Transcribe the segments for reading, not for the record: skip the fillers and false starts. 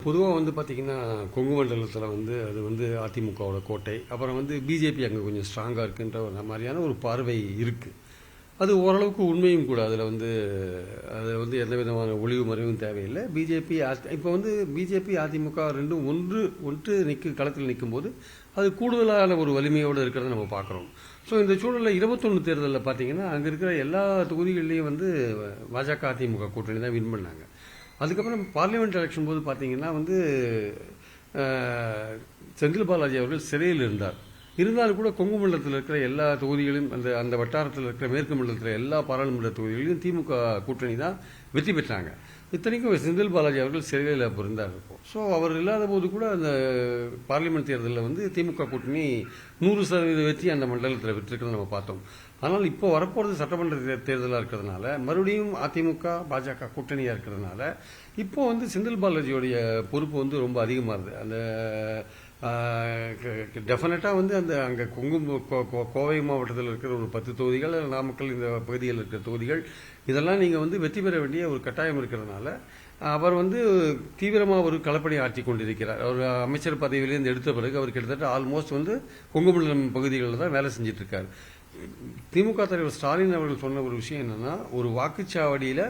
பொதுவாக பார்த்தீங்கன்னா கொங்கு மண்டலத்தில் அது அதிமுகவோட கோட்டை. அப்புறம் பிஜேபி அங்கே கொஞ்சம் ஸ்ட்ராங்காக இருக்குன்ற ஒரு மாதிரியான ஒரு பார்வை இருக்குது. அது ஓரளவுக்கு உண்மையும் கூட. அதில் எந்த விதமான ஒளிவு மறைவும் தேவையில்லை. பிஜேபி இப்போ பிஜேபி அதிமுக ரெண்டும் ஒன்று களத்தில் நிற்கும் போது அது கூடுதலான ஒரு வலிமையோடு இருக்கிறத நம்ம பார்க்குறோம். ஸோ இந்த சூழலில் 21 தேர்தலில் பார்த்தீங்கன்னா அங்கே இருக்கிற எல்லா தொகுதிகள்லையும் பாஜக அதிமுக கூட்டணி தான் வின் பண்ணாங்க. அதுக்கப்புறம் பார்லிமெண்ட் எலெக்ஷன் போது பார்த்தீங்கன்னா செந்தில் பாலாஜி அவர்கள் சிறையில் இருந்தாலும் கூட கொங்கு மண்டலத்தில் இருக்கிற எல்லா தொகுதிகளையும் அந்த வட்டாரத்தில் இருக்கிற மேற்கு மண்டலத்தில் எல்லா பாராளுமன்ற தொகுதிகளிலும் திமுக கூட்டணி தான் வெற்றி பெற்றாங்க. இத்தனைக்கும் செந்தில் பாலாஜி அவர்கள் சிறையில் இருந்தார். ஸோ அவர் இல்லாத போது கூட அந்த பார்லிமெண்ட் தேர்தலில் திமுக கூட்டணி 100% வெற்றி அந்த மண்டலத்தில் பெற்றிருக்கிறத நம்ம பார்த்தோம். ஆனால் இப்போ வரப்போறது சட்டமன்ற தேர்தலாக இருக்கிறதுனால மறுபடியும் அதிமுக பாஜக கூட்டணியாக இருக்கிறதுனால இப்போ செந்தில் பாலாஜியோடைய பொறுப்பு ரொம்ப அதிகமாகுது. அந்த டெஃபினட்டாக அந்த அங்கே கோவை மாவட்டத்தில் இருக்கிற ஒரு 10 தொகுதிகள், நாமக்கல் இந்த பகுதியில் இருக்கிற தொகுதிகள், இதெல்லாம் நீங்கள் வெற்றி பெற வேண்டிய ஒரு கட்டாயம் இருக்கிறதுனால அவர் தீவிரமாக ஒரு களப்பணி ஆற்றி கொண்டிருக்கிறார். அவர் அமைச்சர் பதவியிலிருந்து எடுத்த பிறகு அவர் கிட்டத்தட்ட ஆல்மோஸ்ட் கொங்கு மண்டலம் பகுதிகளில் தான் வேலை செஞ்சிட்டு இருக்காரு. திமுக தலைவர் ஸ்டாலின் அவர்கள் சொன்ன ஒரு விஷயம் என்னன்னா, ஒரு வாக்குச்சாவடியில்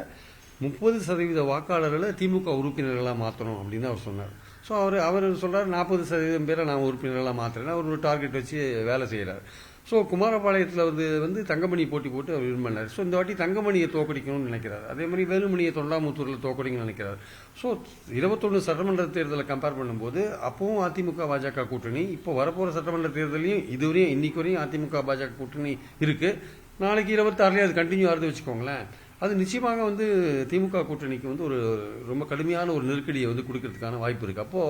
30% வாக்காளர்களை திமுக உறுப்பினர்களாக மாற்றணும் அப்படின்னு அவர் சொன்னார். ஸோ அவர் சொல்றாரு 40% பேரை நான் உறுப்பினர்களாக மாற்றுறேன். அவர் ஒரு டார்கெட் வச்சு வேலை செய்கிறார். ஸோ குமாரபாளையத்தில் தங்கமணி போட்டி போட்டு அவர் வின் பண்ணார். ஸோ இந்த வாட்டி தங்கமணியை தோக்கடிக்கணும்னு நினைக்கிறார். அதே மாதிரி வேலுமணியை தொண்டாமுத்தூரில் தோக்கடிக்கணும்னு நினைக்கிறார். ஸோ 21 சட்டமன்ற தேர்தலை கம்பேர் பண்ணும்போது அப்பவும் அதிமுக பாஜக கூட்டணி, இப்போ வரப்போகிற சட்டமன்ற தேர்தலையும் இதுவரையும் இன்னைக்கு வரையும் அதிமுக பாஜக கூட்டணி இருக்கு. நாளைக்கு 26 அது கண்டினியூ ஆகுது வச்சுக்கோங்களேன். அது நிச்சயமாக திமுக கூட்டணிக்கு ஒரு ரொம்ப கடுமையான ஒரு நெருக்கடியை கொடுக்கறதுக்கான வாய்ப்பு இருக்கு. அப்போ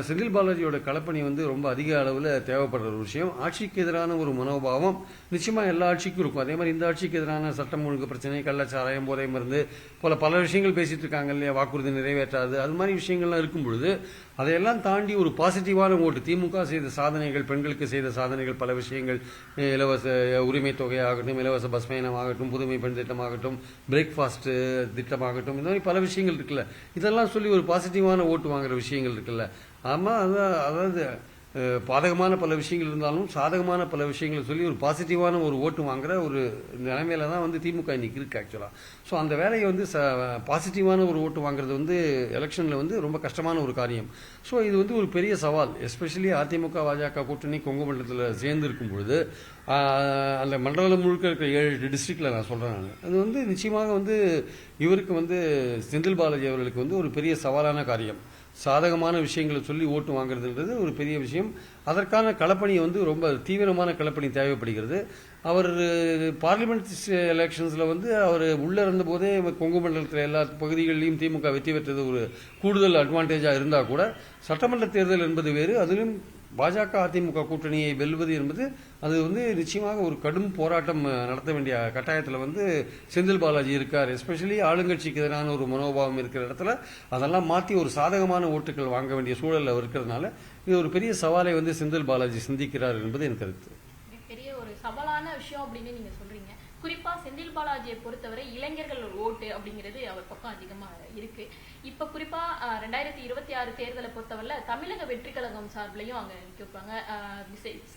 செந்தில் பாலாஜியோட களப்பணி ரொம்ப அதிக அளவில் தேவைப்படுற ஒரு விஷயம். ஆட்சிக்கு எதிரான ஒரு மனோபாவம் நிச்சயமா எல்லா ஆட்சிக்கும் இருக்கும். அதே மாதிரி இந்த ஆட்சிக்கு எதிரான சட்டம் ஒழுங்கு பிரச்சனை, கள்ளச்சாராயம், போதை மருந்து போல பல விஷயங்கள் பேசிட்டு இருக்காங்க இல்லையா, வாக்குறுதி நிறைவேற்றாது, அது மாதிரி விஷயங்கள்லாம் இருக்கும் பொழுது அதையெல்லாம் தாண்டி ஒரு பாசிட்டிவான ஓட்டு, திமுக செய்த சாதனைகள், பெண்களுக்கு செய்த சாதனைகள், பல விஷயங்கள், இலவச உரிமை தொகையாகட்டும், இலவச பஸ் பயணம் ஆகட்டும், புதுமை பெண் திட்டமாகட்டும், பிரேக்ஃபாஸ்ட் திட்டமாகட்டும், இந்த மாதிரி பல விஷயங்கள் இருக்குல்ல, இதெல்லாம் சொல்லி ஒரு பாசிட்டிவான ஓட்டு வாங்குற விஷயங்கள் இருக்குல்ல. ஆமா, அதாவது பாதகமான பல விஷயங்கள் இருந்தாலும் சாதகமான பல விஷயங்களை சொல்லி ஒரு பாசிட்டிவான ஒரு ஓட்டு வாங்குற ஒரு நிலைமையில தான் திமுக இன்னைக்கு இருக்கு ஆக்சுவலா. ஸோ அந்த வேலையை பாசிட்டிவான ஒரு ஓட்டு வாங்குறது எலெக்ஷன்ல ரொம்ப கஷ்டமான ஒரு காரியம். ஸோ இது ஒரு பெரிய சவால். எஸ்பெஷலி அதிமுக பாஜக கூட்டணி கொங்கு மண்டலத்தில் சேர்ந்து இருக்கும் பொழுது அந்த மண்டலம் முழுக்க இருக்கிற 7 டிஸ்ட்ரிக்ட்ல நான் சொல்றேன். அது நிச்சயமாக இவருக்கு செந்தில் பாலாஜி அவர்களுக்கு ஒரு பெரிய சவாலான காரியம். சாதகமான விஷயங்களை சொல்லி ஓட்டு வாங்குறதுன்றது ஒரு பெரிய விஷயம். அதற்கான களப்பணி ரொம்ப தீவிரமான களப்பணி தேவைப்படுகிறது. அவர் பார்லிமெண்ட் எலெக்ஷன்ஸ்ல அவர் உள்ள இருந்த போதே கொங்கு மண்டலத்தில் எல்லா பகுதிகளிலும் திமுக வெற்றி பெற்றது ஒரு கூடுதல் அட்வான்டேஜா இருந்தா கூட சட்டமன்ற தேர்தல் என்பது வேறு. அதிலும் பாஜக அதிமுக கூட்டணியை வெல்வது என்பது அது நிச்சயமாக ஒரு கடும் போராட்டம் நடத்த வேண்டிய கட்டாயத்தில் செந்தில் பாலாஜி இருக்கார். எஸ்பெஷலி ஆளுங்கட்சிக்கு எதிரான ஒரு மனோபாவம் இருக்கிற இடத்துல அதெல்லாம் மாற்றி ஒரு சாதகமான ஓட்டுகள் வாங்க வேண்டிய சூழல் இருக்கிறதுனால இது ஒரு பெரிய சவாலை செந்தில் பாலாஜி சந்திக்கிறார் என்பது என் கருத்து. பெரிய ஒரு சவாலான விஷயம் அப்படின்னு நீங்க சொல்றீங்க. குறிப்பா செந்தில் பாலாஜியை பொறுத்தவரை இளைஞர்கள் ஓட்டு அப்படிங்கிறது அவர் பக்கம் அதிகமா இருக்கு. இப்ப குறிப்பா 2026 தேர்தலை பொறுத்தவரை தமிழக வெற்றி கழகம் சார்பிலையும் அங்க நிக்க வைப்பாங்க.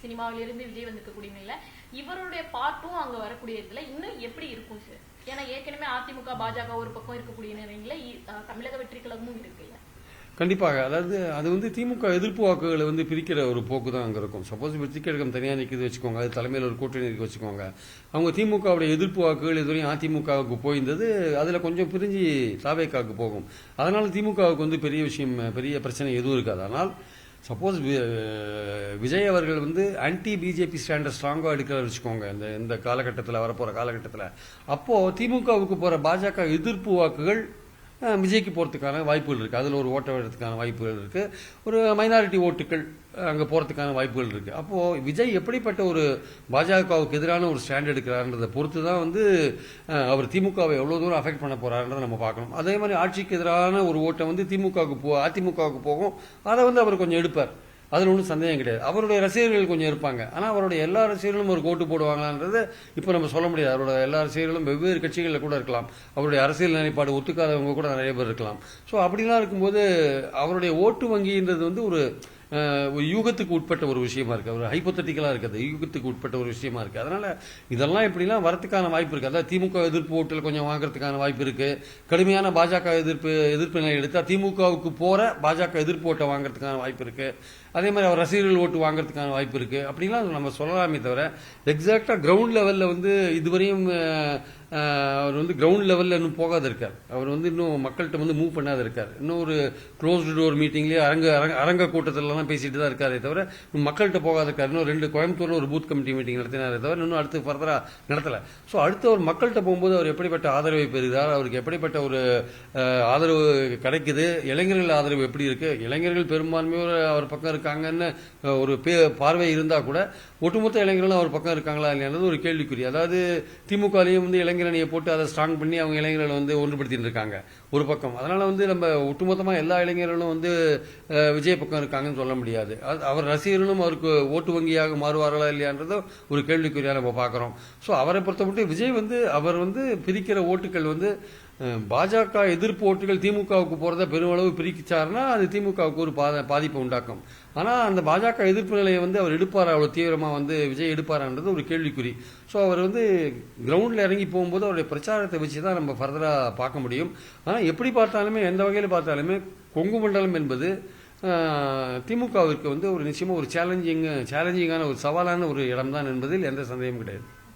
சினிமாவிலிருந்து விஜய் வந்திருக்கக்கூடிய நிலையில இவருடைய பாட்டும் அங்க வரக்கூடிய இதுல இன்னும் எப்படி இருக்கும் சார்? ஏன்னா ஏற்கனவே அதிமுக பாஜக ஒரு பக்கம் இருக்கக்கூடிய நிலையில தமிழக வெற்றி கழகமும் இருக்கு. கண்டிப்பாக. அதாவது அது திமுக எதிர்ப்பு வாக்குகளை பிரிக்கிற ஒரு போக்கு தான் அங்கே இருக்கும். சப்போஸ் வெற்றி கழகம் தனியாக நிற்குது வச்சுக்கோங்க, அது தலைமையில் ஒரு கூட்டணி இருக்கு வச்சுக்கோங்க, அவங்க திமுகவுடைய எதிர்ப்பு வாக்குகள் இதுவரையும் அதிமுகவுக்கு போயிருந்தது, அதில் கொஞ்சம் பிரிஞ்சு தாவேக்காவுக்கு போகும். அதனால திமுகவுக்கு பெரிய பிரச்சனை எதுவும் இருக்காது. ஆனால் சப்போஸ் விஜய் அவர்கள் ஆன்டி பிஜேபி ஸ்டாண்டர்ட் ஸ்ட்ராங்காக எடுக்கிறார் வச்சுக்கோங்க இந்த காலகட்டத்தில், வரப்போற காலகட்டத்தில், அப்போ திமுகவுக்கு போற பாஜக எதிர்ப்பு வாக்குகள் விஜய்க்கு போறதுக்கான வாய்ப்புகள் இருக்கு. அதுல ஒரு ஓட்ட விடுறதுக்கான வாய்ப்புகள் இருக்கு. ஒரு மைனாரிட்டி ஓட்டுகள் அங்க போறதுக்கான வாய்ப்புகள் இருக்கு. அப்போ விஜய் எப்படிப்பட்ட ஒரு பாஜகவுக்கு எதிரான ஒரு ஸ்டாண்ட் எடுக்கிறார்ன்றதை பொறுத்து தான் அவர் திமுகவை எவ்வளவு தூரம் அஃபெக்ட் பண்ண போறாருன்றதை நம்ம பார்க்கணும். அதே மாதிரி ஆட்சிக்கு எதிரான ஒரு ஓட்டை திமுகவுக்கு அதிமுகவுக்கு போகும், அதை அவர் கொஞ்சம் எடுப்பார். அதில் ஒன்றும் சந்தேகம் கிடையாது. அவருடைய ரசிகர்கள் கொஞ்சம் இருப்பாங்க, ஆனால் அவருடைய எல்லா ரசிகர்களும் ஒரு ஓட்டு போடுவாங்களான்றது இப்போ நம்ம சொல்ல முடியாது. அவரோட எல்லா ரசிகர்களும் வெவ்வேறு கட்சிகளில் கூட இருக்கலாம், அவருடைய அரசியல் நிலைப்பாடு ஒத்துக்காதவங்க கூட நிறைய பேர் இருக்கலாம். ஸோ அப்படிலாம் இருக்கும்போது அவருடைய ஓட்டு வங்கின்றது வந்து ஒரு யூகத்துக்கு உட்பட்ட ஒரு விஷயமா இருக்கு, ஒரு ஹைப்போதட்டிக்கலா இருக்குது, யூகத்துக்கு உட்பட்ட ஒரு விஷயமா இருக்கு. அதனால இதெல்லாம் இப்படிலாம் வரதுக்கான வாய்ப்பு இருக்கு. அதாவது திமுக எதிர்ப்பு ஓட்டுல கொஞ்சம் வாங்குறதுக்கான வாய்ப்பு இருக்கு. கடுமையான பாஜக எதிர்ப்பு நிலை எடுத்தா திமுகவுக்கு போற பாஜக எதிர்ப்பு ஓட்டை வாங்குறதுக்கான வாய்ப்பு இருக்கு. அதே மாதிரி அவர் ரசிகர்கள் ஓட்டு வாங்குறதுக்கான வாய்ப்பு இருக்கு. அப்படிலாம் நம்ம சொல்லலாமே தவிர எக்ஸாக்டா கிரவுண்ட் லெவல்ல வந்து இதுவரையும் அவர் வந்து கிரவுண்ட் லெவல்ல இன்னும் போகாத இருக்கார். அவர் வந்து இன்னும் மக்கள்கிட்ட வந்து மூவ் பண்ணாத இருக்கார். இன்னும் ஒரு க்ளோஸ்டு டோர் மீட்டிங்லேயே அரங்க கூட்டத்திலலாம் பேசிட்டு தான் இருக்காரே தவிர மக்கள்கிட்ட போகாத இருக்கார். இன்னும் 2 கோயம்புத்தூர்ல ஒரு பூத் கமிட்டி மீட்டிங் நடத்தினாரே தவிர இன்னும் அடுத்து ஃபர்தரா நடத்தல. ஸோ அடுத்து அவர் மக்கள்கிட்ட போகும்போது அவர் எப்படிப்பட்ட ஆதரவை பெறுகிறார், அவருக்கு எப்படிப்பட்ட ஒரு ஆதரவு கிடைக்குது, இளைஞர்கள் ஆதரவு எப்படி இருக்கு, இளைஞர்கள் பெரும்பான்மையோர் அவர் பக்கம் இருக்காங்கன்னு ஒரு பார்வை இருந்தா கூட ஒட்டுமொத்த இளைஞர்களும் அவர் பக்கம் இருக்காங்களா இல்லையானது ஒரு கேள்விக்குறி. அதாவது திமுகலையும் வந்து இளைஞரணியை போட்டு அதை ஸ்ட்ராங் பண்ணி அவங்க இளைஞர்களை வந்து ஒன்றுபடுத்திட்டு இருக்காங்க ஒரு பக்கம். அதனால வந்து நம்ம ஒட்டுமொத்தமா எல்லா இளைஞர்களும் வந்து விஜய் பக்கம் இருக்காங்கன்னு சொல்ல முடியாது. அவர் ரசிகர்களும் அவருக்கு ஓட்டு வங்கியாக மாறுவார்களா இல்லையான்றத ஒரு கேள்விக்குறியா நம்ம பார்க்கிறோம். ஸோ அவரை பொறுத்தமட்டும் விஜய் வந்து அவர் வந்து பிரிக்கிற ஓட்டுகள் வந்து பாஜக எதிர்ப்பு ஓட்டுகள் திமுகவுக்கு போறத பெருமளவு பிரிச்சாருன்னா அது திமுகவுக்கு ஒரு பாதிப்பை உண்டாக்கும். ஆனா அந்த பாஜக எதிர்ப்பு நிலையை வந்து அவர் எடுப்பாரா, அவ்வளவு தீவிரமா வந்து விஜய் எடுப்பாரான்றது ஒரு கேள்விக்குறி. ஸோ அவர் வந்து கிரவுண்ட்ல இறங்கி போகும்போது அவருடைய பிரச்சாரத்தை வச்சுதான் நம்ம ஃபர்தரா பார்க்க முடியும். ஆனா எப்படி பார்த்தாலுமே எந்த வகையில் பார்த்தாலுமே கொங்கு மண்டலம் என்பது திமுகவிற்கு வந்து ஒரு நிச்சயமா ஒரு சேலஞ்சிங்கான ஒரு சவாலான ஒரு இடம் தான் என்பதில் எந்த சந்தேகமும் கிடையாது.